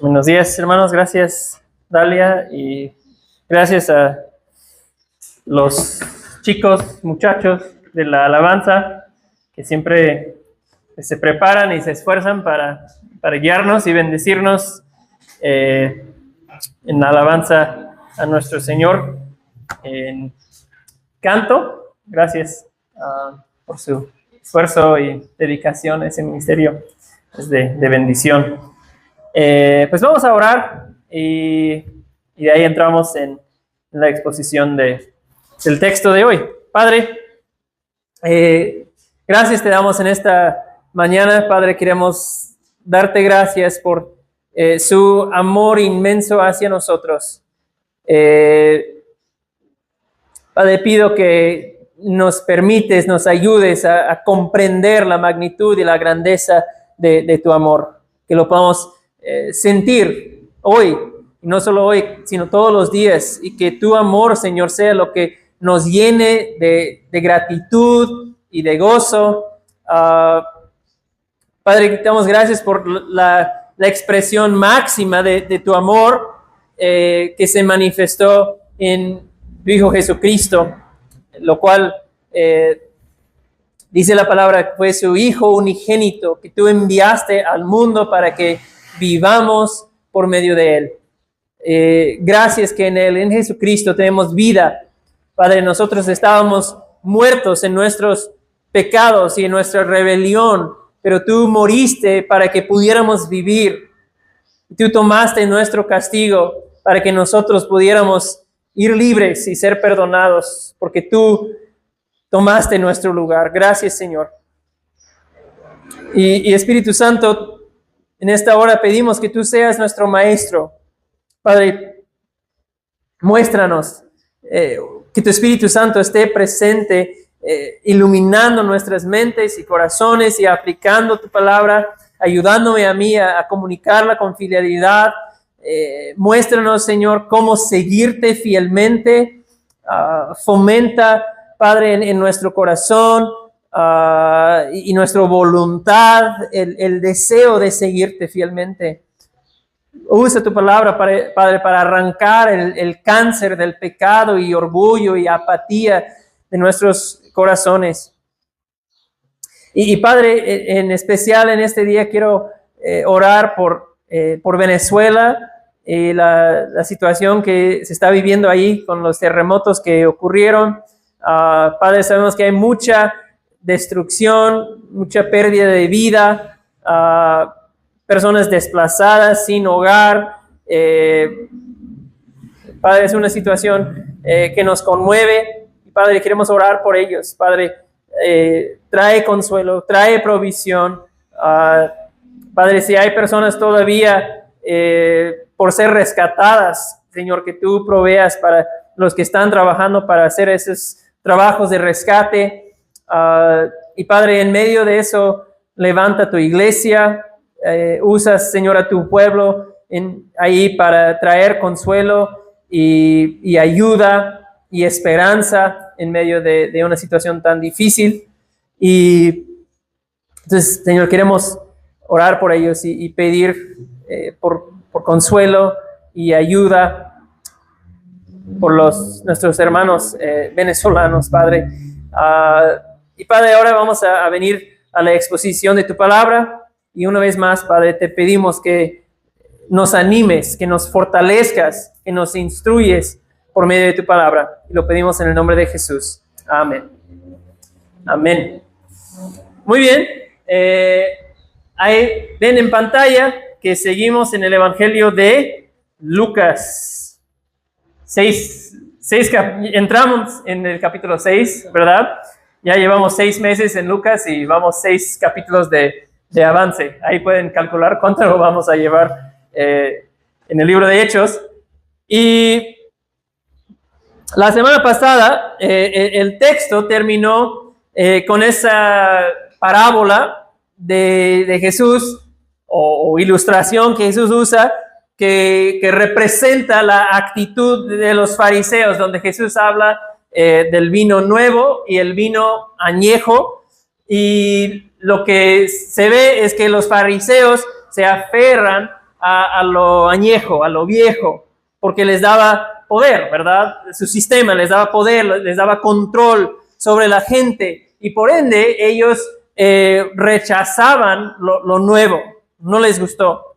Buenos días, hermanos. Gracias, Dalia, y gracias a los chicos, muchachos de la alabanza que siempre se preparan y se esfuerzan para guiarnos y bendecirnos en la alabanza a nuestro Señor en canto. Gracias por su esfuerzo y dedicación a ese ministerio. Es de bendición. Pues vamos a orar y de ahí entramos en la exposición del texto de hoy. Padre, gracias te damos en esta mañana. Padre, queremos darte gracias por su amor inmenso hacia nosotros. Padre, pido que nos permites, nos ayudes a comprender la magnitud y la grandeza de tu amor, que lo podamos sentir hoy, y no solo hoy, sino todos los días, y que tu amor, Señor, sea lo que nos llene de gratitud y de gozo. Padre, te damos gracias por la expresión máxima de tu amor que se manifestó en tu Hijo Jesucristo, lo cual dice la palabra que fue su Hijo unigénito que tú enviaste al mundo para que vivamos por medio de Él. Gracias que en Él, en Jesucristo, tenemos vida. Padre, nosotros estábamos muertos en nuestros pecados y en nuestra rebelión, pero tú moriste para que pudiéramos vivir. Tú tomaste nuestro castigo para que nosotros pudiéramos ir libres y ser perdonados, porque tú tomaste nuestro lugar. Gracias, Señor. Y Espíritu Santo, en esta hora pedimos que tú seas nuestro maestro. Padre, muéstranos que tu Espíritu Santo esté presente, iluminando nuestras mentes y corazones y aplicando tu palabra, ayudándome a mí a comunicarla con fidelidad. Muéstranos, Señor, cómo seguirte fielmente. Fomenta, Padre, en nuestro corazón y nuestra voluntad, el deseo de seguirte fielmente. Usa tu palabra, Padre, para arrancar el cáncer del pecado y orgullo y apatía de nuestros corazones. Y Padre, en especial en este día quiero orar por Venezuela y la situación que se está viviendo ahí con los terremotos que ocurrieron. Padre, sabemos que hay mucha destrucción, mucha pérdida de vida, personas desplazadas, sin hogar. Padre, es una situación que nos conmueve. Padre, queremos orar por ellos. Padre, trae consuelo, trae provisión. Padre, si hay personas todavía por ser rescatadas, Señor, que tú proveas para los que están trabajando para hacer esos trabajos de rescate. Y Padre, en medio de eso, levanta tu iglesia. Usas, Señor, a tu pueblo ahí para traer consuelo y ayuda y esperanza en medio de una situación tan difícil. Y entonces, Señor, queremos orar por ellos y pedir por consuelo y ayuda por nuestros hermanos venezolanos, Padre. Y Padre, ahora vamos a venir a la exposición de tu palabra. Y una vez más, Padre, te pedimos que nos animes, que nos fortalezcas, que nos instruyes por medio de tu palabra. Y lo pedimos en el nombre de Jesús. Amén. Amén. Muy bien. Ahí ven en pantalla que seguimos en el Evangelio de Lucas. Entramos en el capítulo 6, ¿verdad? Ya llevamos 6 meses en Lucas y vamos 6 capítulos de avance. Ahí pueden calcular cuánto lo vamos a llevar en el libro de Hechos. Y la semana pasada el texto terminó con esa parábola de Jesús o ilustración que Jesús usa que representa la actitud de los fariseos, donde Jesús habla del vino nuevo y el vino añejo. Y lo que se ve es que los fariseos se aferran a lo añejo, a lo viejo, porque les daba poder, ¿verdad? Su sistema les daba poder, les daba control sobre la gente, y por ende ellos rechazaban lo nuevo, no les gustó.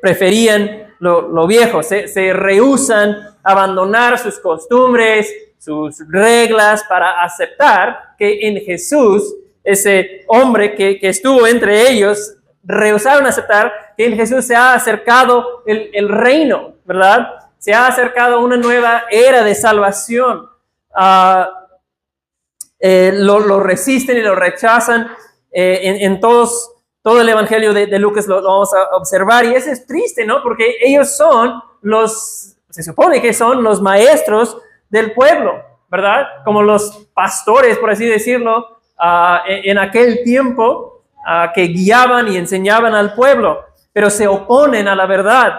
Preferían lo viejo, se rehúsan a abandonar sus costumbres, sus reglas, para aceptar que en Jesús, ese hombre que estuvo entre ellos, rehusaron aceptar que en Jesús se ha acercado el reino, ¿verdad? Se ha acercado una nueva era de salvación. Lo resisten y lo rechazan en todo el evangelio de Lucas lo vamos a observar, y eso es triste, ¿no? Porque ellos son se supone que son los maestros del pueblo, ¿verdad? Como los pastores, por así decirlo, en aquel tiempo, que guiaban y enseñaban al pueblo, pero se oponen a la verdad.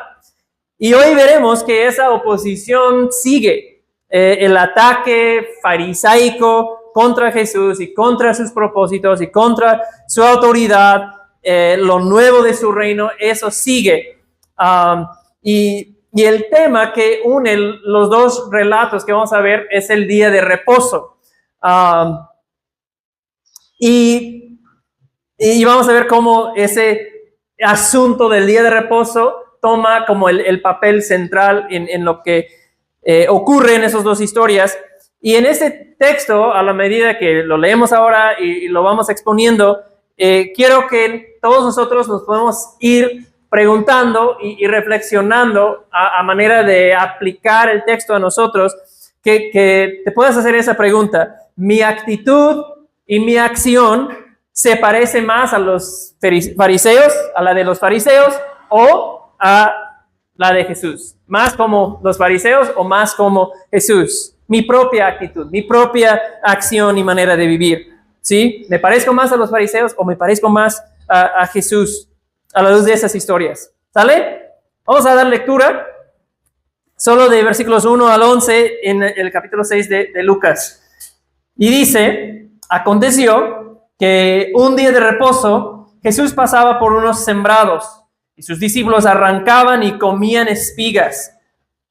Y hoy veremos que esa oposición sigue. El ataque farisaico contra Jesús y contra sus propósitos y contra su autoridad, lo nuevo de su reino, eso sigue. Y el tema que une los dos relatos que vamos a ver es el día de reposo. Y vamos a ver cómo ese asunto del día de reposo toma como el papel central en lo que ocurre en esas dos historias. Y en este texto, a la medida que lo leemos ahora y lo vamos exponiendo, quiero que todos nosotros nos podemos ir preguntando y reflexionando a manera de aplicar el texto a nosotros, que te puedas hacer esa pregunta: ¿mi actitud y mi acción se parece más a los fariseos, a la de los fariseos, o a la de Jesús? ¿Más como los fariseos o más como Jesús? Mi propia actitud, mi propia acción y manera de vivir, ¿sí? ¿Me parezco más a los fariseos o me parezco más a Jesús a la luz de esas historias? ¿Sale? Vamos a dar lectura solo de versículos 1 al 11 en el capítulo 6 de Lucas. Y dice: aconteció que un día de reposo Jesús pasaba por unos sembrados, y sus discípulos arrancaban y comían espigas,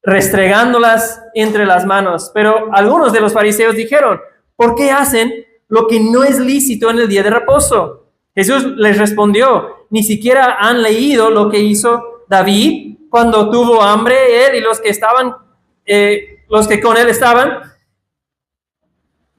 restregándolas entre las manos. Pero algunos de los fariseos dijeron: ¿por qué hacen lo que no es lícito en el día de reposo? Jesús les respondió: ¿ni siquiera han leído lo que hizo David cuando tuvo hambre, él y los que con él estaban?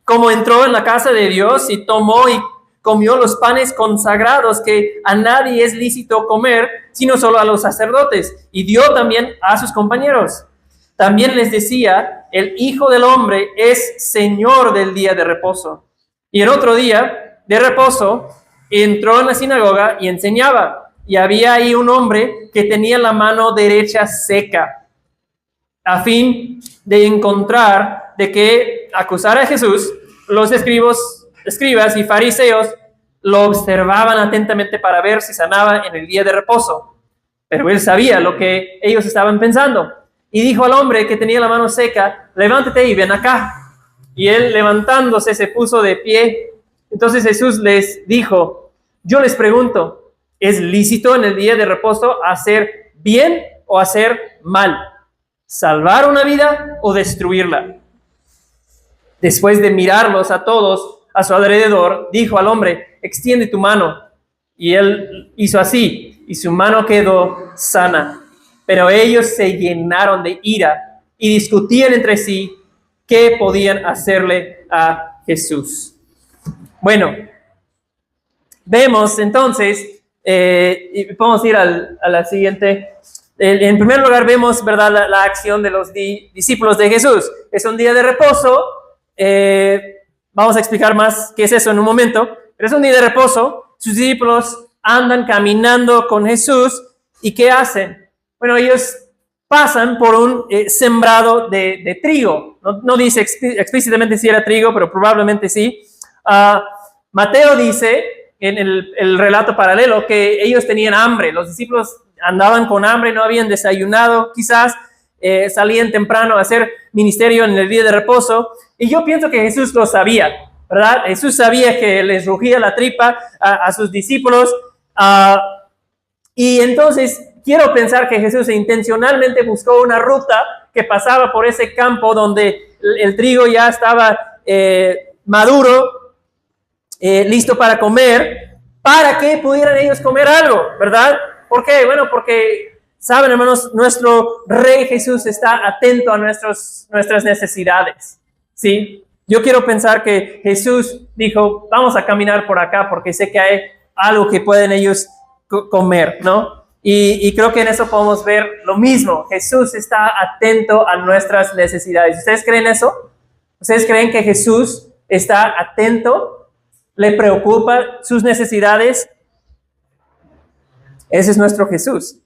Como entró en la casa de Dios y tomó y comió los panes consagrados, que a nadie es lícito comer, sino solo a los sacerdotes, y dio también a sus compañeros. También les decía: el Hijo del Hombre es Señor del día de reposo. Y en otro día de reposo entró en la sinagoga y enseñaba, y había ahí un hombre que tenía la mano derecha seca. A fin de encontrar de qué acusar a Jesús, los escribas y fariseos lo observaban atentamente para ver si sanaba en el día de reposo. Pero él sabía lo que ellos estaban pensando, y dijo al hombre que tenía la mano seca: levántate y ven acá. Y él, levantándose, se puso de pie. Entonces Jesús les dijo: yo les pregunto, ¿es lícito en el día de reposo hacer bien o hacer mal? ¿Salvar una vida o destruirla? Después de mirarlos a todos a su alrededor, dijo al hombre: extiende tu mano. Y él hizo así, y su mano quedó sana. Pero ellos se llenaron de ira y discutían entre sí qué podían hacerle a Jesús. Bueno, vemos entonces, y podemos ir a la siguiente. En primer lugar vemos, ¿verdad?, la acción de los discípulos de Jesús. Es un día de reposo. Vamos a explicar más qué es eso en un momento. Pero es un día de reposo. Sus discípulos andan caminando con Jesús. ¿Y qué hacen? Bueno, ellos pasan por un sembrado de trigo. No dice explícitamente si era trigo, pero probablemente sí. Mateo dice en el relato paralelo que ellos tenían hambre. Los discípulos andaban con hambre, no habían desayunado, quizás salían temprano a hacer ministerio en el día de reposo. Y yo pienso que Jesús lo sabía, ¿verdad? Jesús sabía que les rugía la tripa a sus discípulos. Y entonces quiero pensar que Jesús intencionalmente buscó una ruta que pasaba por ese campo donde el trigo ya estaba maduro, listo para comer, para que pudieran ellos comer algo, ¿verdad? ¿Por qué? Bueno, porque, saben, hermanos, nuestro Rey Jesús está atento a nuestras necesidades, ¿sí? Yo quiero pensar que Jesús dijo, vamos a caminar por acá porque sé que hay algo que pueden ellos comer, ¿no? Y creo que en eso podemos ver lo mismo. Jesús está atento a nuestras necesidades. ¿Ustedes creen eso? ¿Ustedes creen que Jesús está atento? ¿Le preocupa sus necesidades? Ese es nuestro Jesús.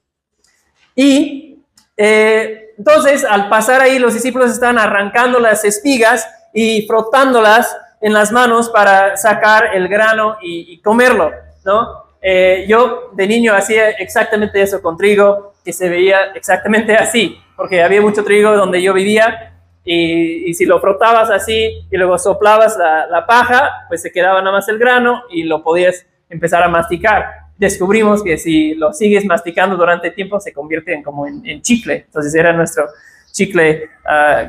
Y entonces, al pasar ahí, los discípulos están arrancando las espigas y frotándolas en las manos para sacar el grano y comerlo, ¿no? Yo de niño hacía exactamente eso con trigo, que se veía exactamente así, porque había mucho trigo donde yo vivía y si lo frotabas así y luego soplabas la paja, pues se quedaba nada más el grano y lo podías empezar a masticar. Descubrimos que si lo sigues masticando durante tiempo se convierte en chicle. Entonces era nuestro chicle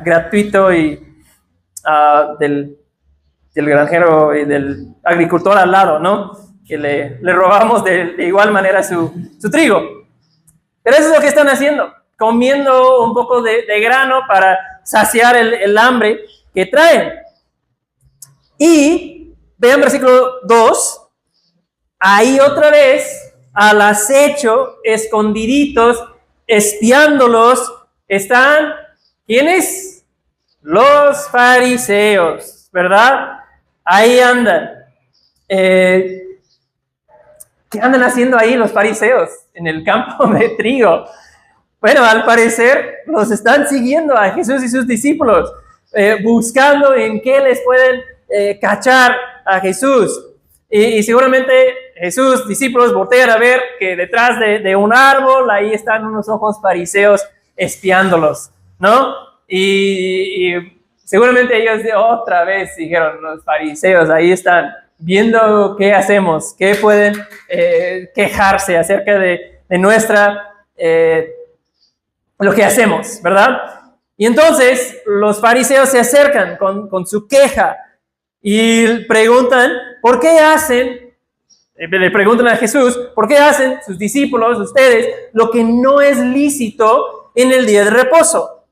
gratuito y del granjero y del agricultor al lado, ¿no? Que le robamos de igual manera su trigo. Pero eso es lo que están haciendo, comiendo un poco de grano para saciar el hambre que traen. Y vean versículo 2, ahí otra vez, al acecho, escondiditos, espiándolos, están, ¿quiénes? Los fariseos, ¿verdad? Ahí andan. ¿Qué andan haciendo ahí los fariseos en el campo de trigo? Bueno, al parecer los están siguiendo a Jesús y sus discípulos, buscando en qué les pueden cachar a Jesús. Y seguramente Jesús, discípulos, voltean a ver que detrás de un árbol, ahí están unos ojos fariseos espiándolos, ¿no? Y seguramente ellos otra vez dijeron, los fariseos, ahí están, viendo qué hacemos, qué pueden quejarse acerca de nuestra, lo que hacemos, ¿verdad? Y entonces los fariseos se acercan con su queja y preguntan, ¿por qué hacen? Le preguntan a Jesús, ¿por qué hacen sus discípulos, ustedes, lo que no es lícito en el día de reposo?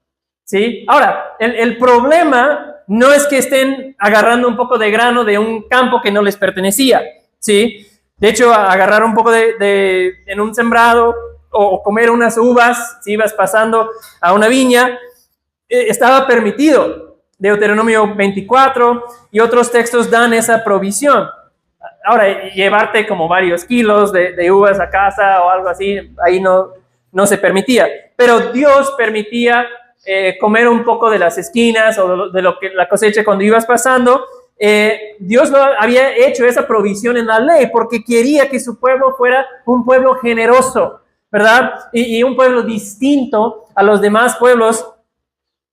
¿Sí? Ahora, el problema no es que estén agarrando un poco de grano de un campo que no les pertenecía, ¿sí? De hecho, agarrar un poco en un sembrado o comer unas uvas, si ibas pasando a una viña, estaba permitido. Deuteronomio 24 y otros textos dan esa provisión. Ahora, llevarte como varios kilos de uvas a casa o algo así, ahí no se permitía. Pero Dios permitía comer un poco de las esquinas o de lo que la cosecha cuando ibas pasando. Dios había hecho esa provisión en la ley porque quería que su pueblo fuera un pueblo generoso, ¿verdad? Y un pueblo distinto a los demás pueblos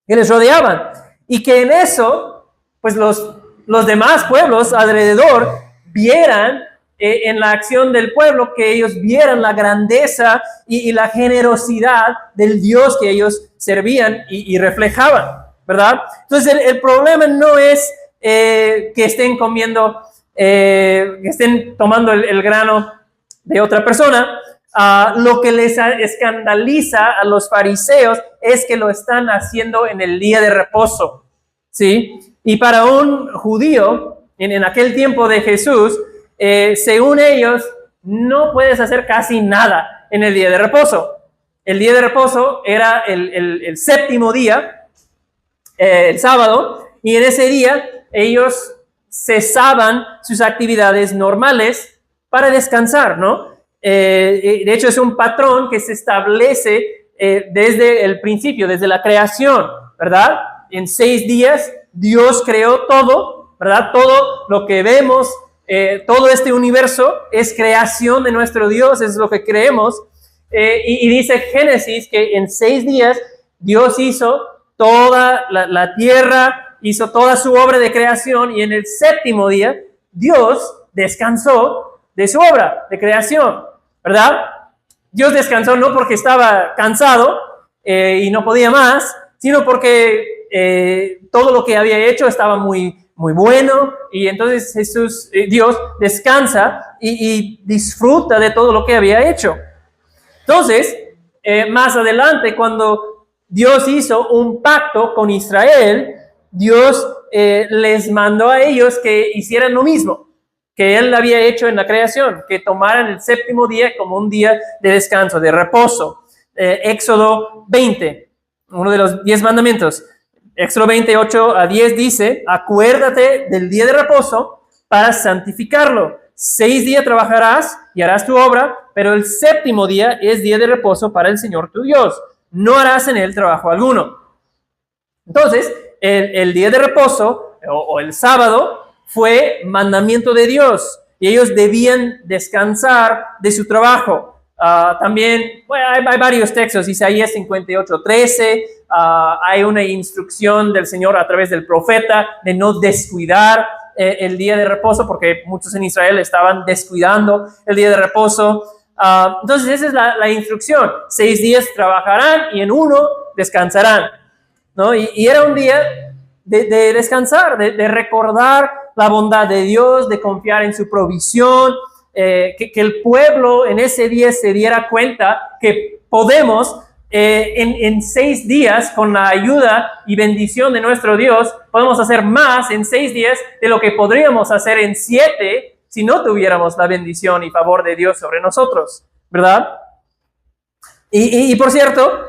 que les rodeaban. Y que en eso, pues los demás pueblos alrededor vieran en la acción del pueblo, que ellos vieran la grandeza y la generosidad del Dios que ellos servían y reflejaban, ¿verdad? Entonces el problema no es que estén comiendo, que estén tomando el grano de otra persona. Lo que les escandaliza a los fariseos es que lo están haciendo en el día de reposo, ¿sí? Y para un judío, en aquel tiempo de Jesús, según ellos, no puedes hacer casi nada en el día de reposo. El día de reposo era el séptimo día, el sábado, y en ese día ellos cesaban sus actividades normales para descansar, ¿no? De hecho, es un patrón que se establece desde el principio, desde la creación, ¿verdad? En 6 días Dios creó todo, ¿verdad? Todo lo que vemos, todo este universo es creación de nuestro Dios, es lo que creemos. Y dice Génesis que en 6 días Dios hizo toda la tierra, hizo toda su obra de creación, y en el séptimo día Dios descansó de su obra de creación, ¿verdad? Dios descansó no porque estaba cansado y no podía más, sino porque todo lo que había hecho estaba muy bueno, y entonces Dios descansa y disfruta de todo lo que había hecho. Entonces, más adelante, cuando Dios hizo un pacto con Israel, Dios les mandó a ellos que hicieran lo mismo que Él había hecho en la creación, que tomaran el séptimo día como un día de descanso, de reposo. Éxodo 20, uno de los 10 mandamientos. Éxodo 28-10 dice: acuérdate del día de reposo para santificarlo. 6 días trabajarás y harás tu obra, pero el séptimo día es día de reposo para el Señor tu Dios. No harás en él trabajo alguno. Entonces, el día de reposo o el sábado fue mandamiento de Dios y ellos debían descansar de su trabajo. También hay varios textos, Isaías 58:13, hay una instrucción del Señor a través del profeta de no descuidar el día de reposo, porque muchos en Israel estaban descuidando el día de reposo. Entonces esa es la instrucción: 6 días trabajarán y en uno descansarán, ¿no? Y era un día de descansar, de recordar la bondad de Dios, de confiar en su provisión, que el pueblo en ese día se diera cuenta que podemos en 6 días, con la ayuda y bendición de nuestro Dios, podemos hacer más en 6 días de lo que podríamos hacer en 7 si no tuviéramos la bendición y favor de Dios sobre nosotros, ¿verdad? Y por cierto,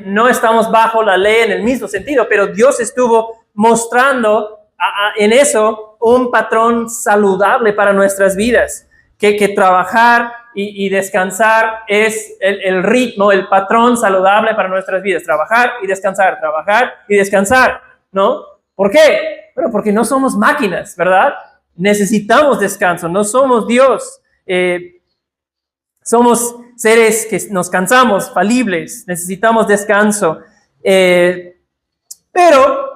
no estamos bajo la ley en el mismo sentido, pero Dios estuvo mostrando en eso un patrón saludable para nuestras vidas, que trabajar y descansar es el ritmo, el patrón saludable para nuestras vidas. Trabajar y descansar, ¿no? ¿Por qué? Bueno, porque no somos máquinas, ¿verdad? Necesitamos descanso, no somos Dios. Somos seres que nos cansamos, falibles, necesitamos descanso. Pero,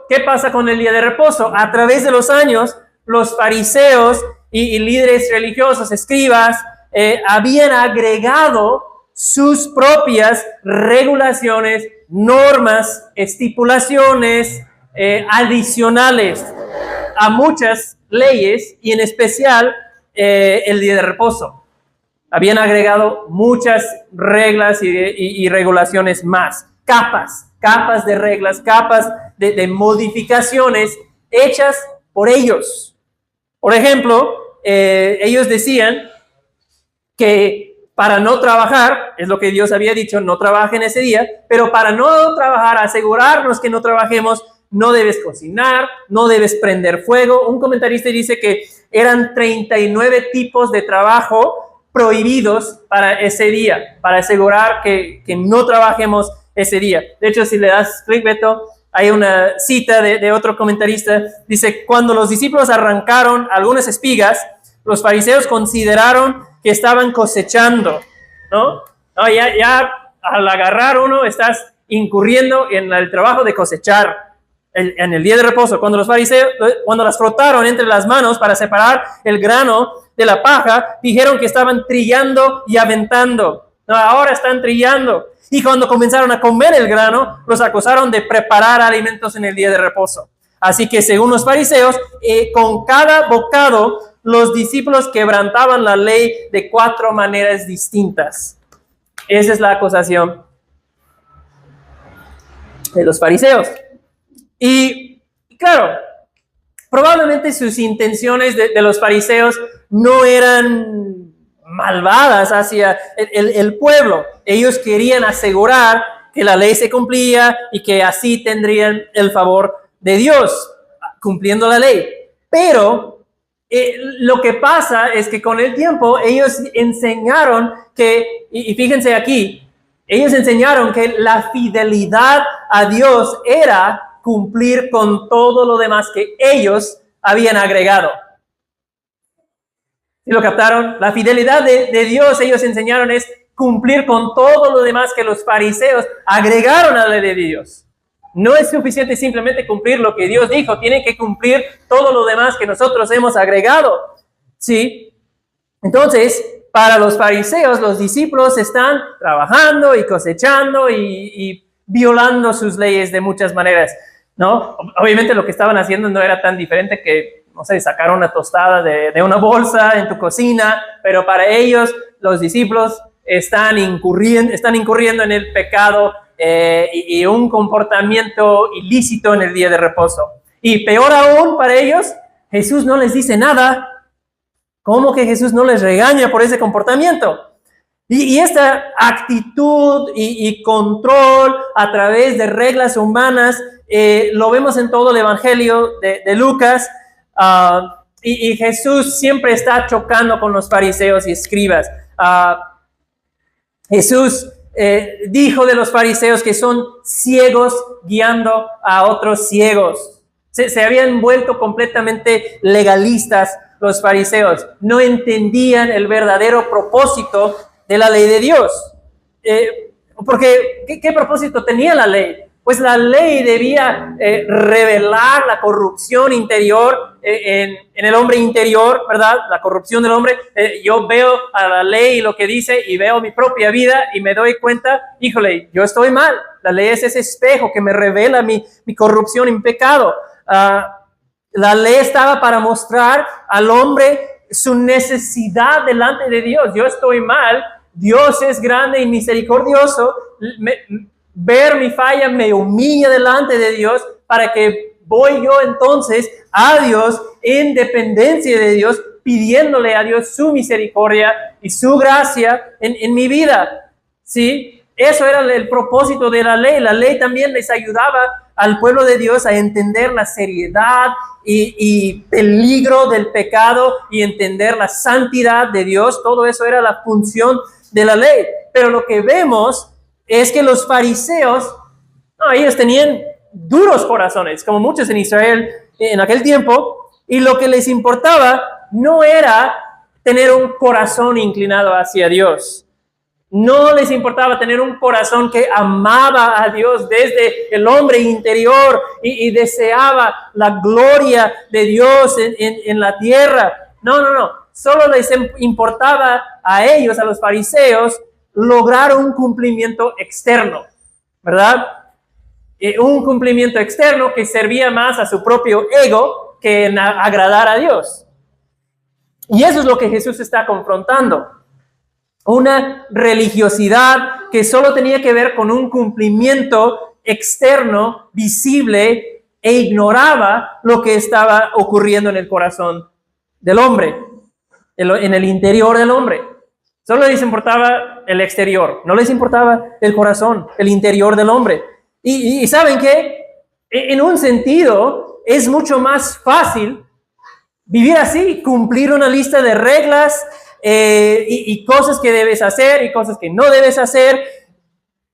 ¿qué pasa con el día de reposo? A través de los años, los fariseos y líderes religiosos, escribas, habían agregado sus propias regulaciones, normas, estipulaciones adicionales a muchas leyes, y en especial el día de reposo. Habían agregado muchas reglas y regulaciones más, capas de reglas, capas de modificaciones hechas por ellos. Por ejemplo, ellos decían que para no trabajar, es lo que Dios había dicho, no trabajen ese día, pero para no trabajar, asegurarnos que no trabajemos, no debes cocinar, no debes prender fuego. Un comentarista dice que eran 39 tipos de trabajo prohibidos para ese día, para asegurar que no trabajemos ese día. De hecho, si le das clic, Beto, hay una cita de otro comentarista. Dice: cuando los discípulos arrancaron algunas espigas, los fariseos consideraron que estaban cosechando, ¿no? Ya al agarrar uno, estás incurriendo en el trabajo de cosechar en el día de reposo. Cuando los fariseos, cuando las frotaron entre las manos para separar el grano de la paja, dijeron que estaban trillando y aventando. No, ahora están trillando. Y cuando comenzaron a comer el grano, los acusaron de preparar alimentos en el día de reposo. Así que, según los fariseos, con cada bocado, los discípulos quebrantaban la ley de 4 maneras distintas. Esa es la acusación de los fariseos. Y claro, probablemente sus intenciones de los fariseos no eran malvadas hacia el pueblo. Ellos querían asegurar que la ley se cumplía y que así tendrían el favor de Dios, cumpliendo la ley. Pero lo que pasa es que con el tiempo ellos enseñaron que, y fíjense aquí, ellos enseñaron que la fidelidad a Dios era cumplir con todo lo demás que ellos habían agregado. ¿Sí lo captaron? La fidelidad de Dios, ellos enseñaron, es cumplir con todo lo demás que los fariseos agregaron a la ley de Dios. No es suficiente simplemente cumplir lo que Dios dijo, tienen que cumplir todo lo demás que nosotros hemos agregado, ¿sí? Entonces, para los fariseos, los discípulos están trabajando y cosechando y violando sus leyes de muchas maneras, ¿no? Obviamente lo que estaban haciendo no era tan diferente que, no sé, sacar una tostada de una bolsa en tu cocina, pero para ellos, los discípulos están incurriendo en el pecado y un comportamiento ilícito en el día de reposo. Y peor aún para ellos, Jesús no les dice nada. ¿Cómo que Jesús no les regaña por ese comportamiento? Y esta actitud y control a través de reglas humanas lo vemos en todo el Evangelio de Lucas. Y Jesús siempre está chocando con los fariseos y escribas. Jesús dijo de los fariseos que son ciegos guiando a otros ciegos. Se habían vuelto completamente legalistas los fariseos. No entendían el verdadero propósito de la ley de Dios. Porque, ¿qué propósito tenía la ley? Pues la ley debía revelar la corrupción interior en el hombre interior, ¿verdad? La corrupción del hombre. Yo veo a la ley y lo que dice y veo mi propia vida y me doy cuenta, híjole, yo estoy mal. La ley es ese espejo que me revela mi corrupción y mi pecado. La ley estaba para mostrar al hombre su necesidad delante de Dios. Yo estoy mal, Dios es grande y misericordioso. Ver mi falla me humilla delante de Dios para que voy yo entonces a Dios en dependencia de Dios, pidiéndole a Dios su misericordia y su gracia en mi vida. ¿Sí? Eso era el propósito de la ley. La ley también les ayudaba al pueblo de Dios a entender la seriedad y peligro del pecado y entender la santidad de Dios. Todo eso era la función de la ley. Pero lo que vemos es que los fariseos, ellos tenían duros corazones, como muchos en Israel en aquel tiempo, y lo que les importaba no era tener un corazón inclinado hacia Dios. No les importaba tener un corazón que amaba a Dios desde el hombre interior y deseaba la gloria de Dios en la tierra. No. Solo les importaba a ellos, a los fariseos, lograr un cumplimiento externo, ¿verdad? Un cumplimiento externo que servía más a su propio ego que en agradar a Dios. Y eso es lo que Jesús está confrontando. Una religiosidad que solo tenía que ver con un cumplimiento externo, visible, e ignoraba lo que estaba ocurriendo en el corazón del hombre, en el interior del hombre. Solo les importaba el exterior, no les importaba el corazón, el interior del hombre. Y ¿saben qué? En un sentido, es mucho más fácil vivir así, cumplir una lista de reglas, y cosas que debes hacer y cosas que no debes hacer.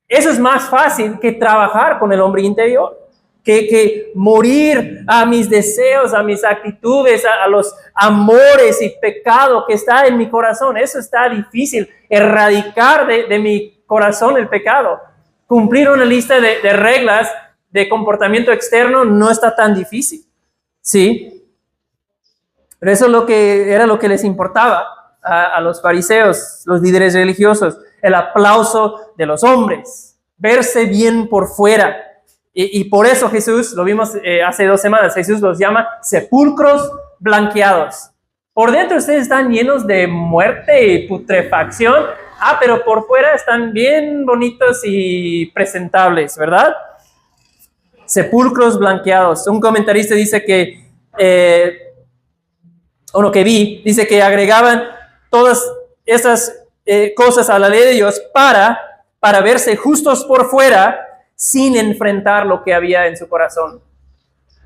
Eso es más fácil que trabajar con el hombre interior, que morir a mis deseos, a mis actitudes, a los amores y pecado que está en mi corazón. Eso está difícil, erradicar de mi corazón el pecado. Cumplir una lista de reglas de comportamiento externo no está tan difícil, ¿sí? Pero eso es lo que les importaba a los fariseos, los líderes religiosos, el aplauso de los hombres, verse bien por fuera. Y por eso Jesús, lo vimos hace 2 semanas, Jesús los llama sepulcros blanqueados. Por dentro ustedes están llenos de muerte y putrefacción, pero por fuera están bien bonitos y presentables, ¿verdad? Sepulcros blanqueados. Un comentarista dice que, dice que agregaban todas esas cosas a la ley de Dios para verse justos por fuera sin enfrentar lo que había en su corazón.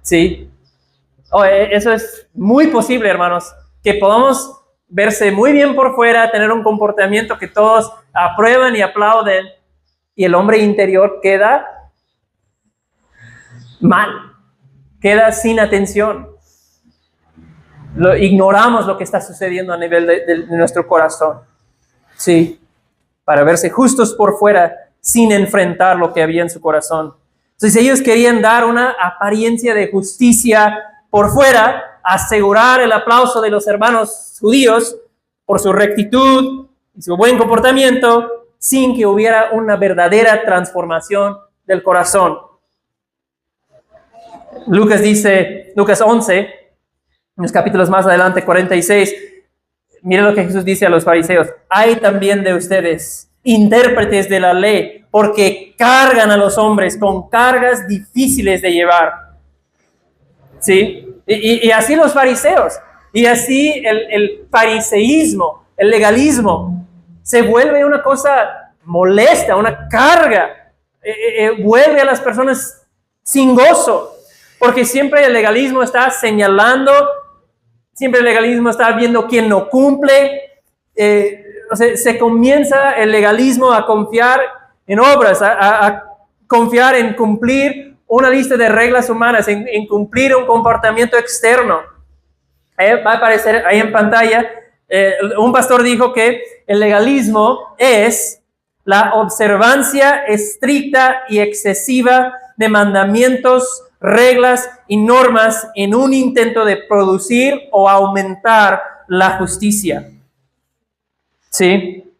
¿Sí? Eso es muy posible, hermanos, que podamos verse muy bien por fuera, tener un comportamiento que todos aprueban y aplauden, y el hombre interior queda mal, queda sin atención. Ignoramos lo que está sucediendo a nivel de nuestro corazón, sí, para verse justos por fuera sin enfrentar lo que había en su corazón. Entonces ellos querían dar una apariencia de justicia por fuera, asegurar el aplauso de los hermanos judíos por su rectitud y su buen comportamiento, sin que hubiera una verdadera transformación del corazón. Lucas 11, en los capítulos más adelante, 46, miren lo que Jesús dice a los fariseos: hay también de ustedes, intérpretes de la ley, porque cargan a los hombres con cargas difíciles de llevar. ¿Sí? Y así los fariseos, y así el fariseísmo, el legalismo, se vuelve una cosa molesta, una carga, vuelve a las personas sin gozo, porque siempre el legalismo está señalando, siempre el legalismo está viendo quién no cumple. Se comienza el legalismo a confiar en obras, a confiar en cumplir una lista de reglas humanas, en cumplir un comportamiento externo. Va a aparecer ahí en pantalla, un pastor dijo que el legalismo es la observancia estricta y excesiva de mandamientos, reglas y normas en un intento de producir o aumentar la justicia. Sí,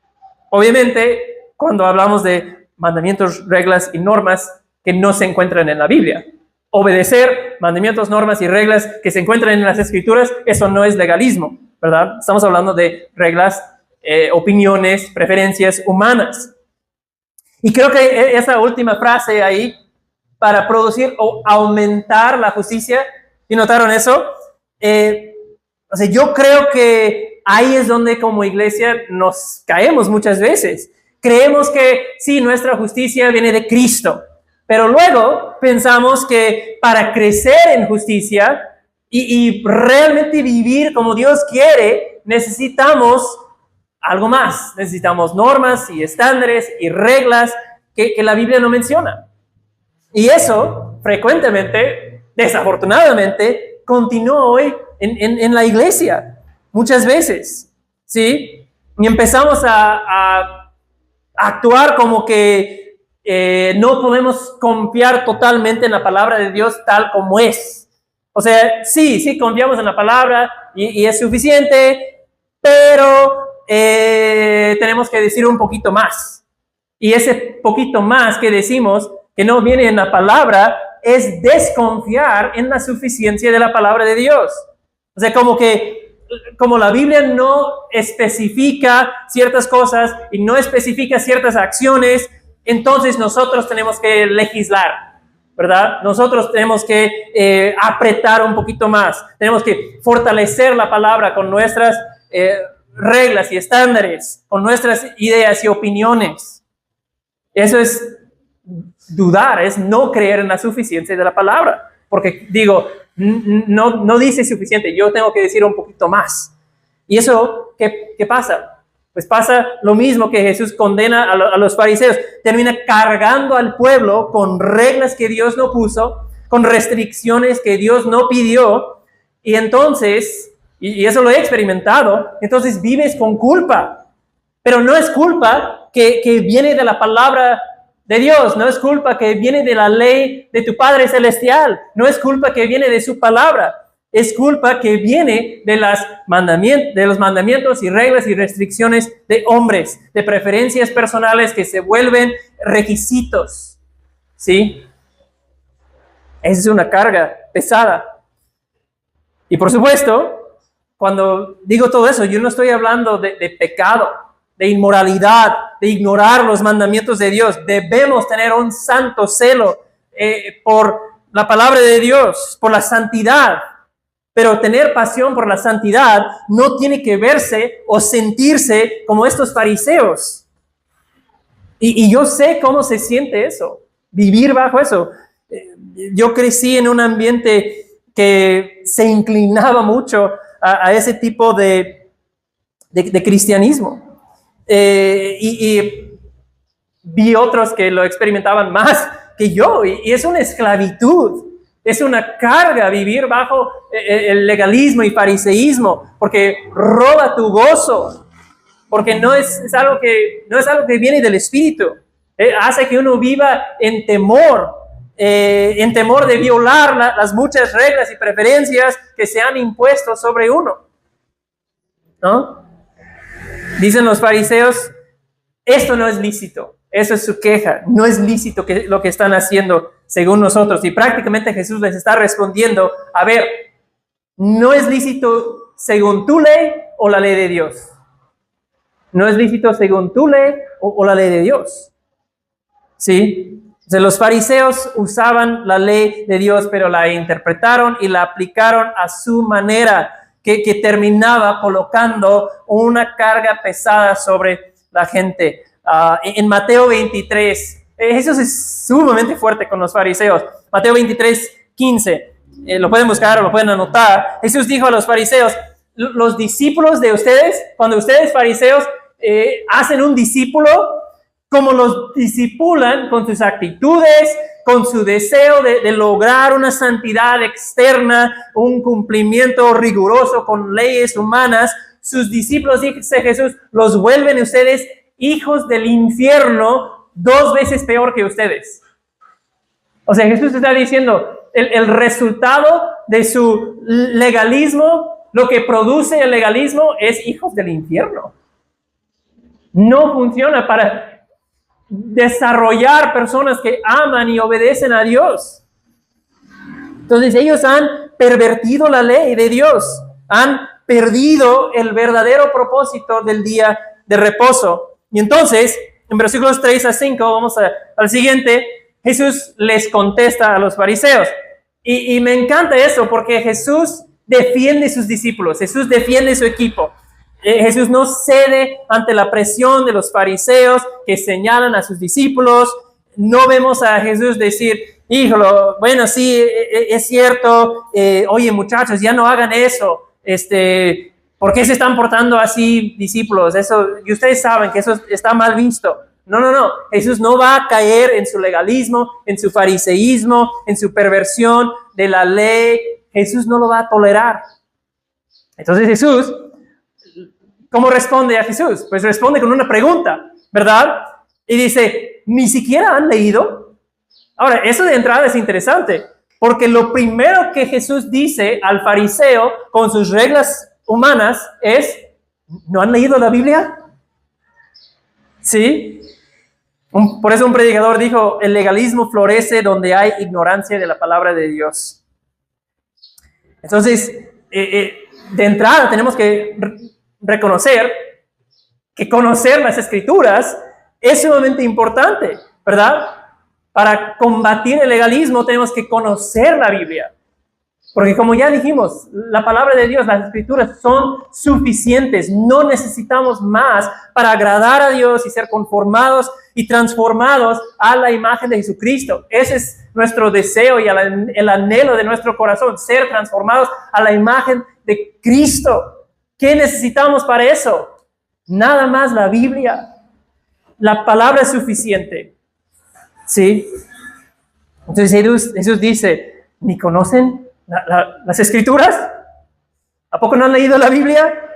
obviamente cuando hablamos de mandamientos, reglas y normas que no se encuentran en la Biblia, obedecer mandamientos, normas y reglas que se encuentran en las Escrituras, eso no es legalismo, ¿verdad? Estamos hablando de reglas, opiniones, preferencias humanas. Y creo que esa última frase ahí, para producir o aumentar la justicia, ¿y notaron eso? Yo creo que ahí es donde como iglesia nos caemos muchas veces. Creemos que sí, nuestra justicia viene de Cristo, pero luego pensamos que para crecer en justicia y realmente vivir como Dios quiere, necesitamos algo más. Necesitamos normas y estándares y reglas que la Biblia no menciona. Y eso frecuentemente, desafortunadamente, continúa hoy en la iglesia, muchas veces, ¿sí? Y empezamos a actuar como que no podemos confiar totalmente en la palabra de Dios tal como es. O sea, sí, confiamos en la palabra y es suficiente, pero tenemos que decir un poquito más. Y ese poquito más que decimos, que no viene en la palabra, es desconfiar en la suficiencia de la palabra de Dios. O sea, como la Biblia no especifica ciertas cosas y no especifica ciertas acciones, entonces nosotros tenemos que legislar, ¿verdad? Nosotros tenemos que apretar un poquito más, tenemos que fortalecer la palabra con nuestras reglas y estándares, con nuestras ideas y opiniones. Eso es dudar, es no creer en la suficiencia de la palabra, porque digo, no dice suficiente, yo tengo que decir un poquito más. ¿Y eso qué pasa? Pues pasa lo mismo que Jesús condena a los fariseos. Termina cargando al pueblo con reglas que Dios no puso, con restricciones que Dios no pidió, y entonces, y eso lo he experimentado, entonces vives con culpa. Pero no es culpa que viene de la palabra de Dios, no es culpa que viene de la ley de tu Padre Celestial, no es culpa que viene de su palabra, es culpa que viene de los mandamientos y reglas y restricciones de hombres, de preferencias personales que se vuelven requisitos, ¿sí? Esa es una carga pesada. Y por supuesto, cuando digo todo eso, yo no estoy hablando de pecado, de inmoralidad, de ignorar los mandamientos de Dios. Debemos tener un santo celo por la palabra de Dios, por la santidad. Pero tener pasión por la santidad no tiene que verse o sentirse como estos fariseos. Y yo sé cómo se siente eso, vivir bajo eso. Yo crecí en un ambiente que se inclinaba mucho a ese tipo de cristianismo. Y vi otros que lo experimentaban más que yo, y es una esclavitud, es una carga vivir bajo el legalismo y fariseísmo, porque roba tu gozo, porque no es algo que viene del Espíritu, hace que uno viva en temor de violar las muchas reglas y preferencias que se han impuesto sobre uno, ¿no? Dicen los fariseos, esto no es lícito. Eso es su queja. No es lícito lo que están haciendo según nosotros. Y prácticamente Jesús les está respondiendo, a ver, no es lícito según tu ley o la ley de Dios. No es lícito según tu ley o la ley de Dios. ¿Sí? O sea, los fariseos usaban la ley de Dios, pero la interpretaron y la aplicaron a su manera, que terminaba colocando una carga pesada sobre la gente. En Mateo 23, eso es sumamente fuerte con los fariseos. Mateo 23, 15, lo pueden buscar o lo pueden anotar. Jesús dijo a los fariseos, los discípulos de ustedes, cuando ustedes fariseos hacen un discípulo, como los disipulan con sus actitudes, con su deseo de lograr una santidad externa, un cumplimiento riguroso con leyes humanas, sus discípulos, dice Jesús, los vuelven ustedes hijos del infierno 2 veces peor que ustedes. O sea, Jesús está diciendo, el resultado de su legalismo, lo que produce el legalismo es hijos del infierno. No funciona para desarrollar personas que aman y obedecen a Dios. Entonces ellos han pervertido la ley de Dios, han perdido el verdadero propósito del día de reposo. Y entonces, en versículos 3 a 5, vamos al siguiente, Jesús les contesta a los fariseos. Y me encanta eso porque Jesús defiende a sus discípulos, Jesús defiende a su equipo. Jesús no cede ante la presión de los fariseos que señalan a sus discípulos. No vemos a Jesús decir, híjole, bueno, sí, es cierto, oye muchachos, ya no hagan eso, ¿por qué se están portando así, discípulos? Eso, y ustedes saben que eso está mal visto. No. Jesús no va a caer en su legalismo, en su fariseísmo, en su perversión de la ley. Jesús no lo va a tolerar. Entonces Jesús, ¿cómo responde a Jesús? Pues responde con una pregunta, ¿verdad? Y dice, ¿ni siquiera han leído? Ahora, eso de entrada es interesante, porque lo primero que Jesús dice al fariseo con sus reglas humanas es, ¿no han leído la Biblia? ¿Sí? Por eso un predicador dijo, el legalismo florece donde hay ignorancia de la palabra de Dios. Entonces, de entrada tenemos que reconocer que conocer las Escrituras es sumamente importante, ¿verdad? Para combatir el legalismo tenemos que conocer la Biblia. Porque como ya dijimos, la palabra de Dios, las Escrituras son suficientes. No necesitamos más para agradar a Dios y ser conformados y transformados a la imagen de Jesucristo. Ese es nuestro deseo y el anhelo de nuestro corazón, ser transformados a la imagen de Cristo. ¿Qué necesitamos para eso? Nada más la Biblia. La palabra es suficiente. ¿Sí? Entonces Jesús dice, ¿ni conocen las Escrituras? ¿A poco no han leído la Biblia?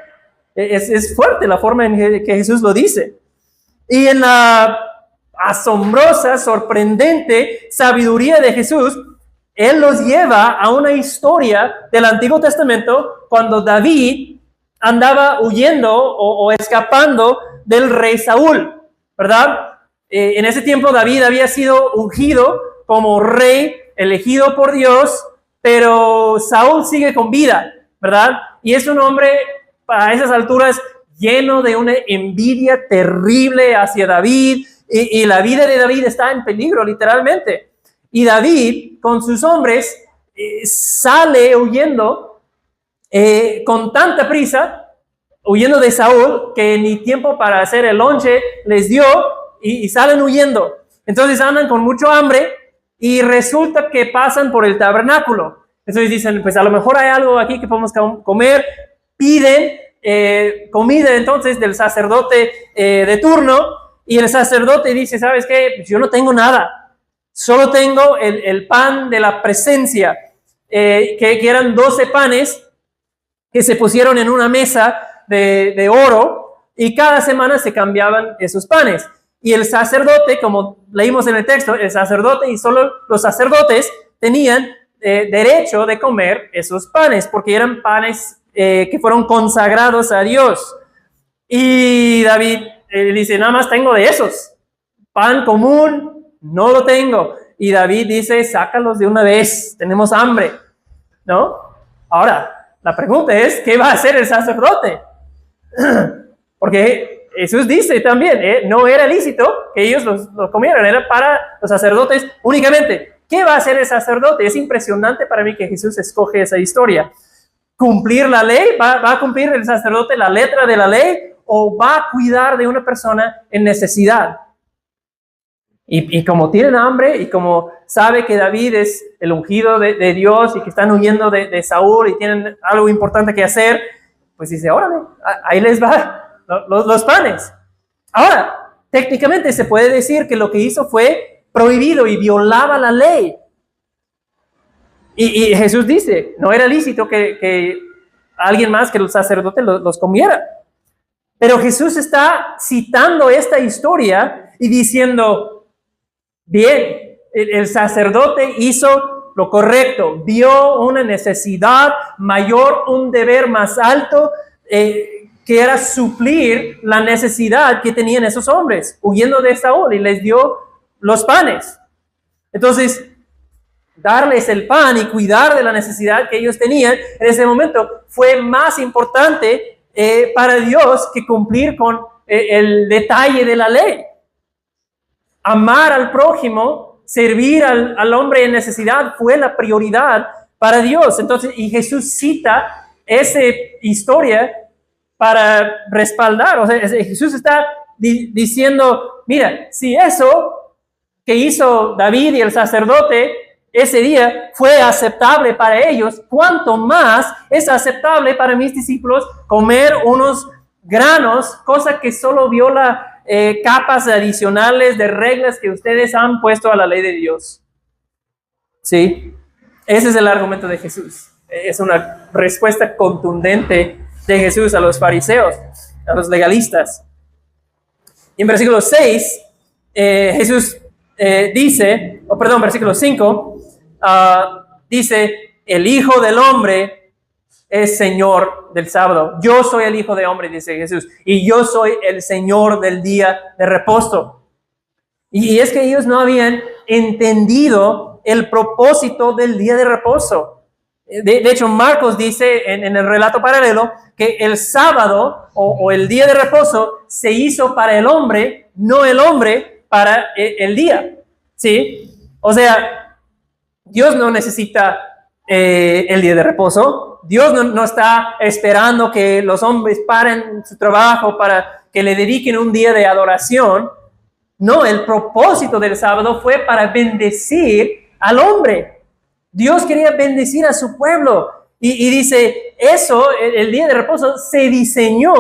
Es fuerte la forma en que Jesús lo dice. Y en la asombrosa, sorprendente sabiduría de Jesús, Él los lleva a una historia del Antiguo Testamento cuando David andaba huyendo o escapando del rey Saúl, ¿verdad? En ese tiempo David había sido ungido como rey, elegido por Dios, pero Saúl sigue con vida, ¿verdad? Y es un hombre a esas alturas lleno de una envidia terrible hacia David, y la vida de David está en peligro, literalmente. Y David, con sus hombres, sale huyendo con tanta prisa, huyendo de Saúl, que ni tiempo para hacer el lonche les dio, y salen huyendo. Entonces andan con mucho hambre, y resulta que pasan por el tabernáculo. Entonces dicen, pues a lo mejor hay algo aquí que podemos comer. Piden comida entonces del sacerdote de turno, y el sacerdote dice, ¿sabes qué? Pues yo no tengo nada, solo tengo el pan de la presencia, que eran 12 panes que se pusieron en una mesa de oro, y cada semana se cambiaban esos panes. Y el sacerdote, como leímos en el texto, el sacerdote y solo los sacerdotes tenían derecho de comer esos panes, porque eran panes que fueron consagrados a Dios. Y David dice, nada más tengo de esos. Pan común, no lo tengo. Y David dice, sácalos de una vez, tenemos hambre, ¿no? Ahora, la pregunta es, ¿qué va a hacer el sacerdote? Porque Jesús dice también, no era lícito que ellos los comieran, era para los sacerdotes únicamente. ¿Qué va a hacer el sacerdote? Es impresionante para mí que Jesús escoge esa historia. ¿Cumplir la ley? ¿Va a cumplir el sacerdote la letra de la ley? ¿O va a cuidar de una persona en necesidad? Y como tienen hambre y como sabe que David es el ungido de Dios y que están huyendo de Saúl y tienen algo importante que hacer, pues dice, órale, ahí les va los panes. Ahora, técnicamente se puede decir que lo que hizo fue prohibido y violaba la ley. Y Jesús dice, no era lícito que alguien más que el sacerdote los comiera. Pero Jesús está citando esta historia y diciendo, bien, el sacerdote hizo lo correcto, vio una necesidad mayor, un deber más alto, que era suplir la necesidad que tenían esos hombres, huyendo de Saúl, y les dio los panes. Entonces, darles el pan y cuidar de la necesidad que ellos tenían en ese momento fue más importante para Dios que cumplir con el detalle de la ley. Amar al prójimo, servir al hombre en necesidad fue la prioridad para Dios. Entonces, y Jesús cita esa historia para respaldar. O sea, Jesús está diciendo, mira, si eso que hizo David y el sacerdote ese día fue aceptable para ellos, ¿cuánto más es aceptable para mis discípulos comer unos granos, cosa que solo viola capas adicionales de reglas que ustedes han puesto a la ley de Dios? Sí, ese es el argumento de Jesús. Es una respuesta contundente de Jesús a los fariseos, a los legalistas. Y en versículo 6, Jesús dice, versículo 5, dice, el Hijo del Hombre es Señor del sábado. Yo soy el Hijo del Hombre, dice Jesús, y yo soy el Señor del día de reposo. Y es que ellos no habían entendido el propósito del día de reposo. De hecho, Marcos dice en el relato paralelo que el sábado o el día de reposo se hizo para el hombre, no el hombre para el día. ¿Sí? O sea, Dios no necesita el día de reposo. Dios no está esperando que los hombres paren su trabajo para que le dediquen un día de adoración. No, el propósito del sábado fue para bendecir al hombre. Dios quería bendecir a su pueblo. Y dice, eso, el día de reposo, se diseñó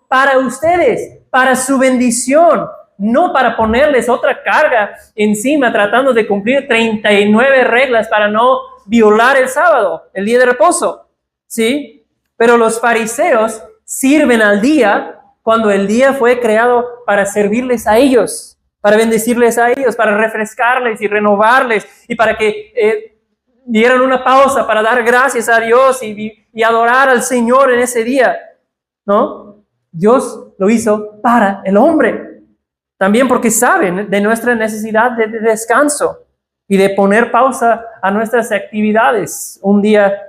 para ustedes, para su bendición, no para ponerles otra carga encima, tratando de cumplir 39 reglas para no violar el sábado, el día de reposo. ¿Sí? Pero los fariseos sirven al día cuando el día fue creado para servirles a ellos, para bendecirles a ellos, para refrescarles y renovarles y para que dieran una pausa para dar gracias a Dios y adorar al Señor en ese día, ¿no? Dios lo hizo para el hombre, también porque saben de nuestra necesidad de descanso y de poner pausa a nuestras actividades un día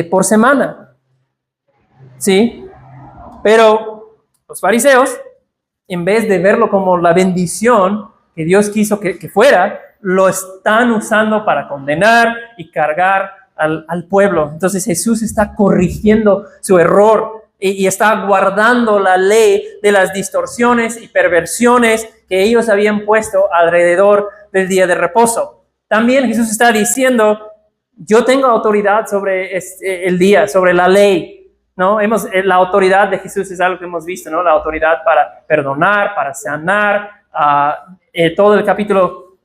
por semana. ¿Sí? Pero los fariseos, en vez de verlo como la bendición que Dios quiso que fuera, lo están usando para condenar y cargar al pueblo. Entonces Jesús está corrigiendo su error y está guardando la ley de las distorsiones y perversiones que ellos habían puesto alrededor del día de reposo. También Jesús está diciendo, yo tengo autoridad sobre el día, sobre la ley, ¿no? La autoridad de Jesús es algo que hemos visto, ¿no? La autoridad para perdonar, para sanar. Todo el capítulo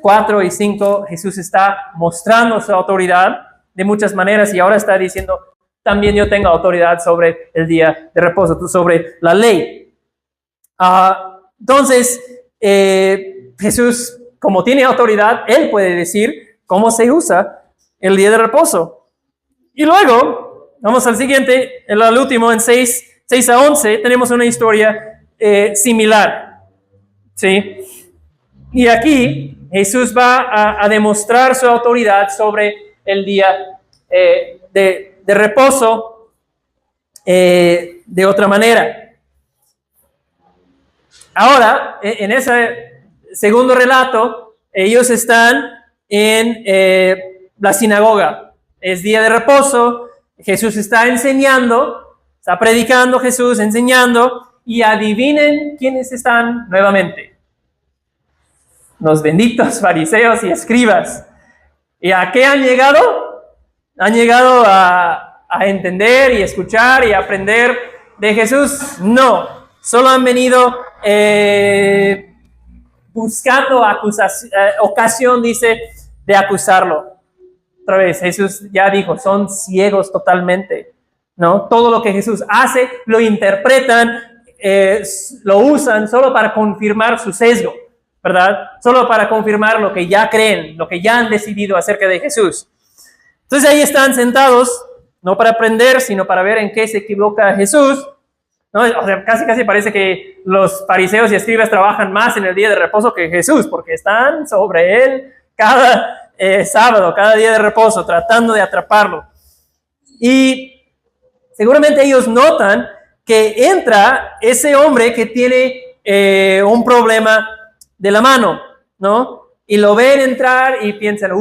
4 y 5, Jesús está mostrando su autoridad de muchas maneras y ahora está diciendo, también yo tengo autoridad sobre el día de reposo, sobre la ley. Entonces, Jesús, como tiene autoridad, Él puede decir cómo se usa el día de reposo. Y luego, vamos al siguiente, al último, en 6, 6 a 11 tenemos una historia similar, ¿sí? Y aquí Jesús va a demostrar su autoridad sobre el día de reposo de otra manera. Ahora, en ese segundo relato, ellos están en la sinagoga. Es día de reposo, Jesús está enseñando, está predicando Jesús, enseñando, y adivinen quiénes están nuevamente. Los benditos fariseos y escribas. ¿Y a qué han llegado? ¿Han llegado a entender y escuchar y aprender de Jesús? No, solo han venido buscando ocasión, dice, de acusarlo. Otra vez, Jesús ya dijo, son ciegos totalmente, ¿no? Todo lo que Jesús hace, lo interpretan, lo usan solo para confirmar su sesgo, ¿verdad? Solo para confirmar lo que ya creen, lo que ya han decidido acerca de Jesús. Entonces ahí están sentados, no para aprender, sino para ver en qué se equivoca Jesús, ¿no? O sea, casi parece que los fariseos y escribas trabajan más en el día de reposo que Jesús, porque están sobre él cada sábado, cada día de reposo, tratando de atraparlo. Y seguramente ellos notan que entra ese hombre que tiene un problema de la mano, ¿no? Y lo ven entrar y piensan,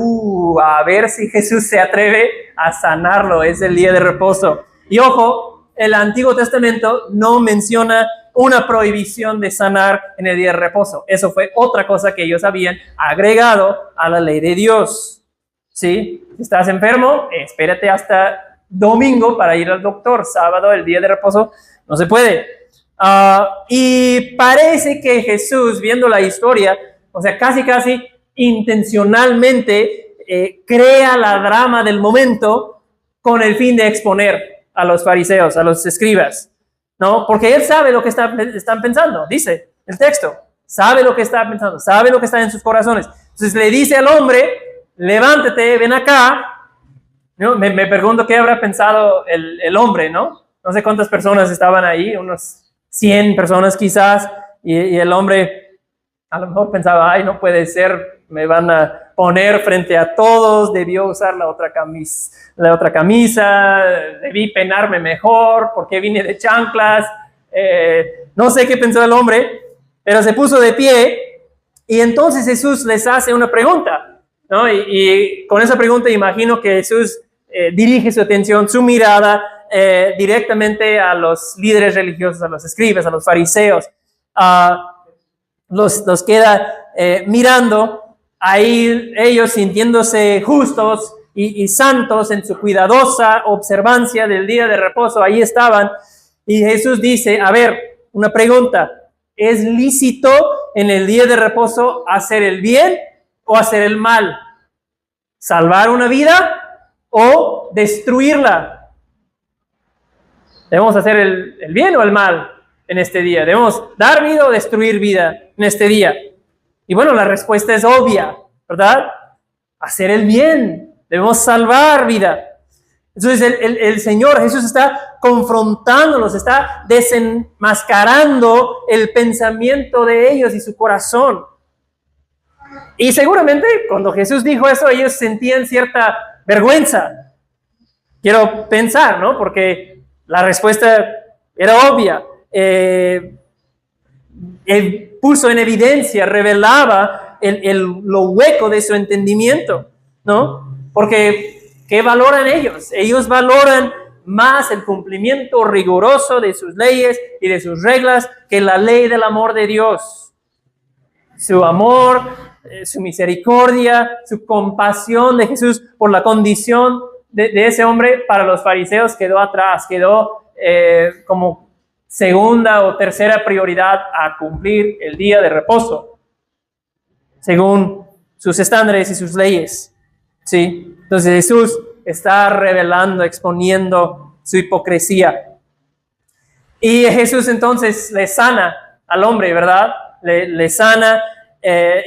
a ver si Jesús se atreve a sanarlo, es el día de reposo. Y ojo, el Antiguo Testamento no menciona una prohibición de sanar en el día de reposo. Eso fue otra cosa que ellos habían agregado a la ley de Dios. ¿Sí? Si estás enfermo, espérate hasta domingo para ir al doctor. Sábado, el día de reposo, no se puede. Y parece que Jesús, viendo la historia, o sea, casi intencionalmente crea la drama del momento con el fin de exponer a los fariseos, a los escribas, ¿no? Porque él sabe lo que están pensando, dice el texto, sabe lo que está pensando, sabe lo que está en sus corazones. Entonces le dice al hombre, levántate, ven acá, ¿no? Me pregunto qué habrá pensado el hombre, ¿no? No sé cuántas personas estaban ahí, unos 100 personas quizás, y el hombre a lo mejor pensaba, ay, no puede ser, me van a poner frente a todos, debió usar la otra camisa, debí peinarme mejor, porque vine de chanclas, no sé qué pensó el hombre, pero se puso de pie, y entonces Jesús les hace una pregunta, ¿no? Y con esa pregunta imagino que Jesús dirige su atención, su mirada, directamente a los líderes religiosos, a los escribas, a los fariseos, los queda mirando, ahí ellos sintiéndose justos y santos en su cuidadosa observancia del día de reposo, ahí estaban, y Jesús dice, a ver, una pregunta, ¿es lícito en el día de reposo hacer el bien o hacer el mal? ¿Salvar una vida o destruirla? ¿Debemos hacer el bien o el mal en este día? ¿Debemos dar vida o destruir vida en este día? Y bueno, la respuesta es obvia, ¿verdad? Hacer el bien. Debemos salvar vida. Entonces el Señor Jesús está confrontándolos, está desenmascarando el pensamiento de ellos y su corazón. Y seguramente cuando Jesús dijo eso, ellos sentían cierta vergüenza. Quiero pensar, ¿no? Porque la respuesta era obvia. Puso en evidencia, revelaba lo hueco de su entendimiento, ¿no? Porque, ¿qué valoran ellos? Ellos valoran más el cumplimiento riguroso de sus leyes y de sus reglas que la ley del amor de Dios. Su amor, su misericordia, su compasión de Jesús por la condición de ese hombre para los fariseos quedó atrás, quedó como segunda o tercera prioridad a cumplir el día de reposo, según sus estándares y sus leyes, ¿sí? Entonces Jesús está revelando, exponiendo su hipocresía. Y Jesús entonces le sana al hombre, ¿verdad? Le sana,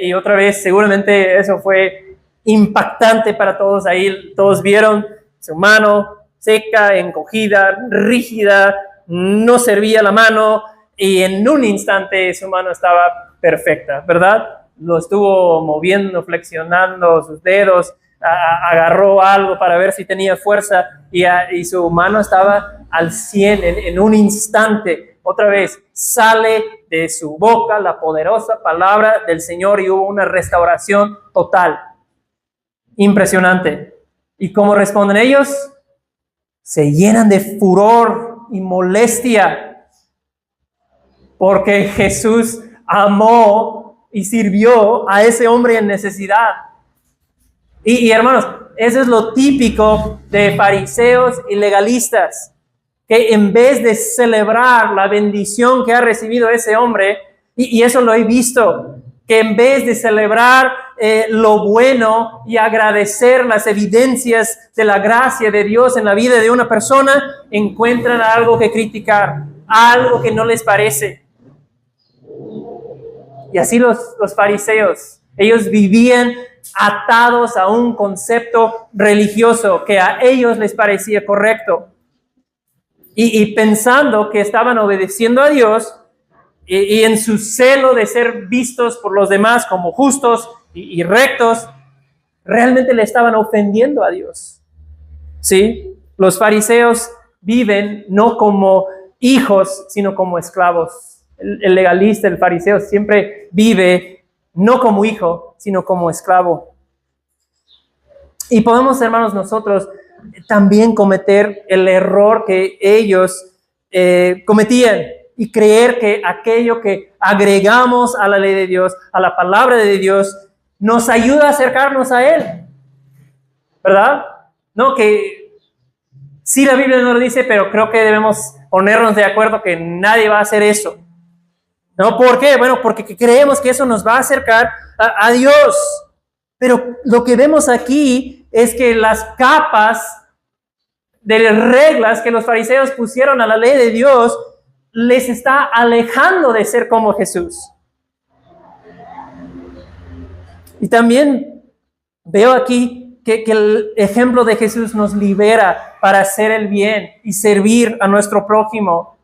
y otra vez seguramente eso fue impactante para todos ahí. Todos vieron su mano seca, encogida, rígida, no servía la mano y en un instante su mano estaba perfecta, ¿verdad? Lo estuvo moviendo, flexionando sus dedos, agarró algo para ver si tenía fuerza y su mano estaba al 100 en un instante. Otra vez, sale de su boca la poderosa palabra del Señor y hubo una restauración total. Impresionante. ¿Y cómo responden ellos? Se llenan de furor y molestia porque Jesús amó y sirvió a ese hombre en necesidad. Y hermanos, eso es lo típico de fariseos y legalistas, que en vez de celebrar la bendición que ha recibido ese hombre, y eso lo he visto, que en vez de celebrar lo bueno y agradecer las evidencias de la gracia de Dios en la vida de una persona, encuentran algo que criticar, algo que no les parece. Y así los fariseos, ellos vivían atados a un concepto religioso que a ellos les parecía correcto. Y pensando que estaban obedeciendo a Dios y en su celo de ser vistos por los demás como justos y rectos, realmente le estaban ofendiendo a Dios. ¿Sí? Los fariseos viven no como hijos, sino como esclavos. El legalista, el fariseo, siempre vive no como hijo, sino como esclavo. Y podemos, hermanos, nosotros también cometer el error que ellos cometían y creer que aquello que agregamos a la ley de Dios, a la palabra de Dios, nos ayuda a acercarnos a Él. ¿Verdad? No, que sí la Biblia no lo dice, pero creo que debemos ponernos de acuerdo que nadie va a hacer eso. ¿No? ¿Por qué? Bueno, porque creemos que eso nos va a acercar a Dios. Pero lo que vemos aquí es que las capas de reglas que los fariseos pusieron a la ley de Dios les está alejando de ser como Jesús. Y también veo aquí que el ejemplo de Jesús nos libera para hacer el bien y servir a nuestro prójimo,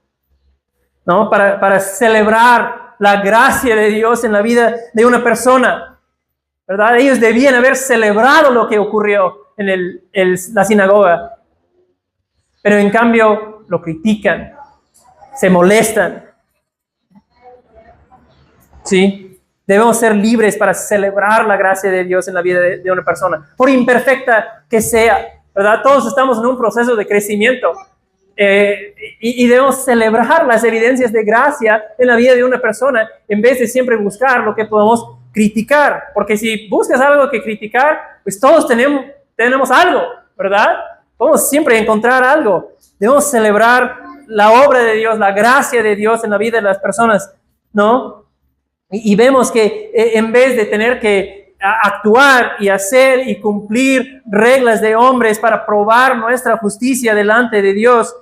¿no? Para celebrar la gracia de Dios en la vida de una persona, ¿verdad? Ellos debían haber celebrado lo que ocurrió en la sinagoga, pero en cambio lo critican, se molestan. ¿Sí? Debemos ser libres para celebrar la gracia de Dios en la vida de una persona, por imperfecta que sea, ¿verdad? Todos estamos en un proceso de crecimiento y debemos celebrar las evidencias de gracia en la vida de una persona en vez de siempre buscar lo que podemos criticar, porque si buscas algo que criticar, pues todos tenemos algo, ¿verdad? Podemos siempre encontrar algo. Debemos celebrar la obra de Dios, la gracia de Dios en la vida de las personas, ¿no? Y vemos que en vez de tener que actuar y hacer y cumplir reglas de hombres para probar nuestra justicia delante de Dios,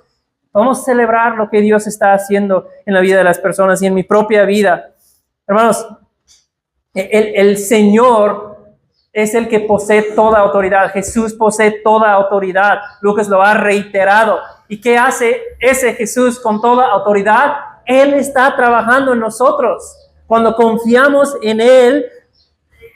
vamos a celebrar lo que Dios está haciendo en la vida de las personas y en mi propia vida. Hermanos, el Señor es el que posee toda autoridad. Jesús posee toda autoridad. Lucas lo ha reiterado. ¿Y qué hace ese Jesús con toda autoridad? Él está trabajando en nosotros. Cuando confiamos en Él,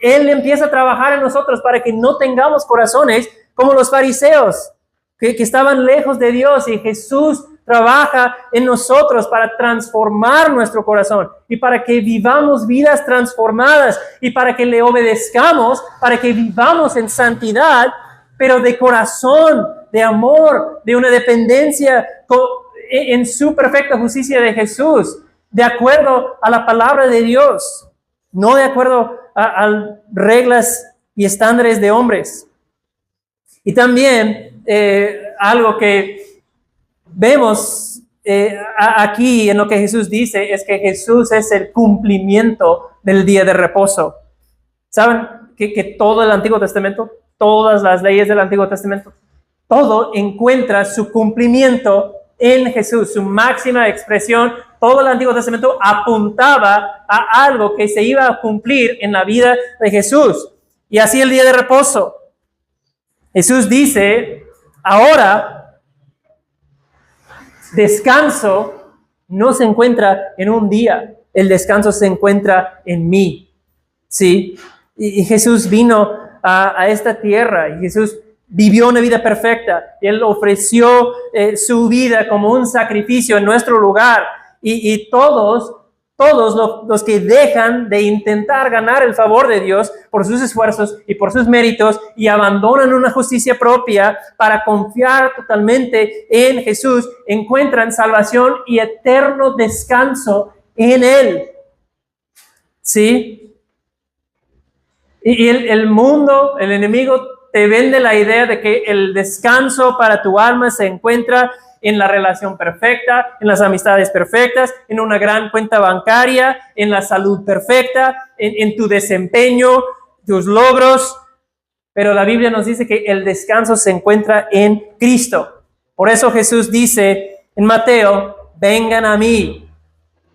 Él empieza a trabajar en nosotros para que no tengamos corazones como los fariseos, que estaban lejos de Dios, y Jesús trabaja en nosotros para transformar nuestro corazón y para que vivamos vidas transformadas y para que le obedezcamos, para que vivamos en santidad, pero de corazón, de amor, de una dependencia en su perfecta justicia de Jesús, de acuerdo a la palabra de Dios, no de acuerdo a reglas y estándares de hombres. Y también algo que vemos aquí en lo que Jesús dice es que Jesús es el cumplimiento del día de reposo. ¿Saben que todo el Antiguo Testamento, todas las leyes del Antiguo Testamento, todo encuentra su cumplimiento en Jesús? Su máxima expresión, todo el Antiguo Testamento apuntaba a algo que se iba a cumplir en la vida de Jesús. Y así el día de reposo. Jesús dice, ahora descanso no se encuentra en un día, el descanso se encuentra en mí, ¿sí? Y Jesús vino a esta tierra y Jesús vivió una vida perfecta. Él ofreció su vida como un sacrificio en nuestro lugar. Y todos los que dejan de intentar ganar el favor de Dios por sus esfuerzos y por sus méritos y abandonan una justicia propia para confiar totalmente en Jesús, encuentran salvación y eterno descanso en Él. ¿Sí? Y el mundo, el enemigo, te vende la idea de que el descanso para tu alma se encuentra en la relación perfecta, en las amistades perfectas, en una gran cuenta bancaria, en la salud perfecta, en tu desempeño, tus logros. Pero la Biblia nos dice que el descanso se encuentra en Cristo. Por eso Jesús dice en Mateo, vengan a mí,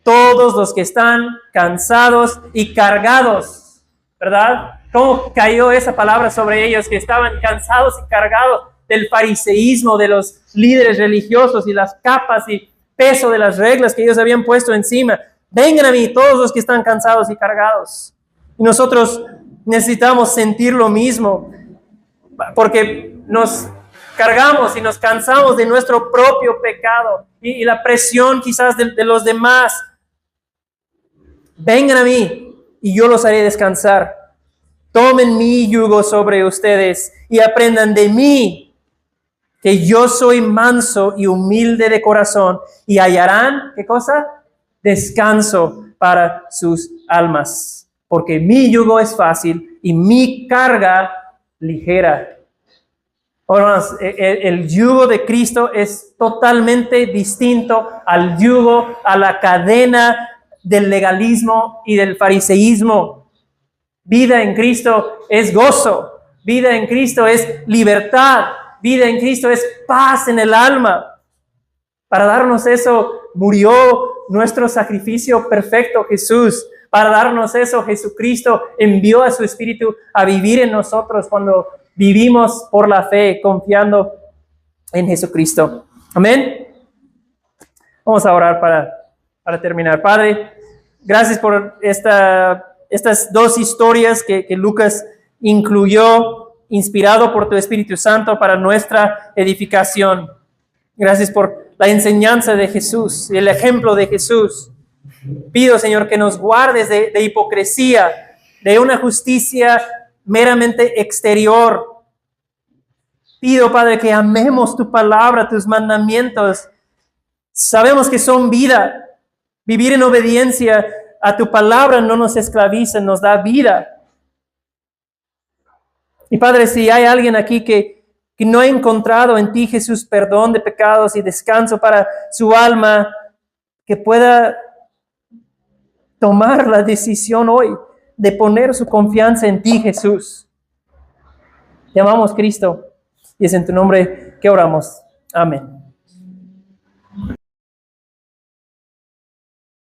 todos los que están cansados y cargados, ¿verdad? ¿Cómo cayó esa palabra sobre ellos que estaban cansados y cargados del fariseísmo, de los líderes religiosos y las capas y peso de las reglas que ellos habían puesto encima? Vengan a mí todos los que están cansados y cargados. Y nosotros necesitamos sentir lo mismo, porque nos cargamos y nos cansamos de nuestro propio pecado y la presión quizás de los demás. Vengan a mí y yo los haré descansar. Tomen mi yugo sobre ustedes y aprendan de mí, que yo soy manso y humilde de corazón, y hallarán, ¿qué cosa? Descanso para sus almas, porque mi yugo es fácil y mi carga ligera. Hermanos, el yugo de Cristo es totalmente distinto al yugo, a la cadena del legalismo y del fariseísmo. Vida en Cristo es gozo, vida en Cristo es libertad, vida en Cristo es paz en el alma. Para darnos eso murió nuestro sacrificio perfecto, Jesús. Para darnos eso, Jesucristo envió a su Espíritu a vivir en nosotros cuando vivimos por la fe, confiando en Jesucristo. Amén. Vamos a orar para terminar. Padre, gracias por estas dos historias que Lucas incluyó, inspirado por tu Espíritu Santo para nuestra edificación. Gracias por la enseñanza de Jesús, el ejemplo de Jesús. Pido, Señor, que nos guardes de hipocresía, de una justicia meramente exterior. Pido, Padre, que amemos tu palabra, tus mandamientos. Sabemos que son vida. Vivir en obediencia a tu palabra no nos esclaviza, nos da vida. Y Padre, si hay alguien aquí que no ha encontrado en ti, Jesús, perdón de pecados y descanso para su alma, que pueda tomar la decisión hoy de poner su confianza en ti, Jesús. Te amamos, Cristo, y es en tu nombre que oramos. Amén.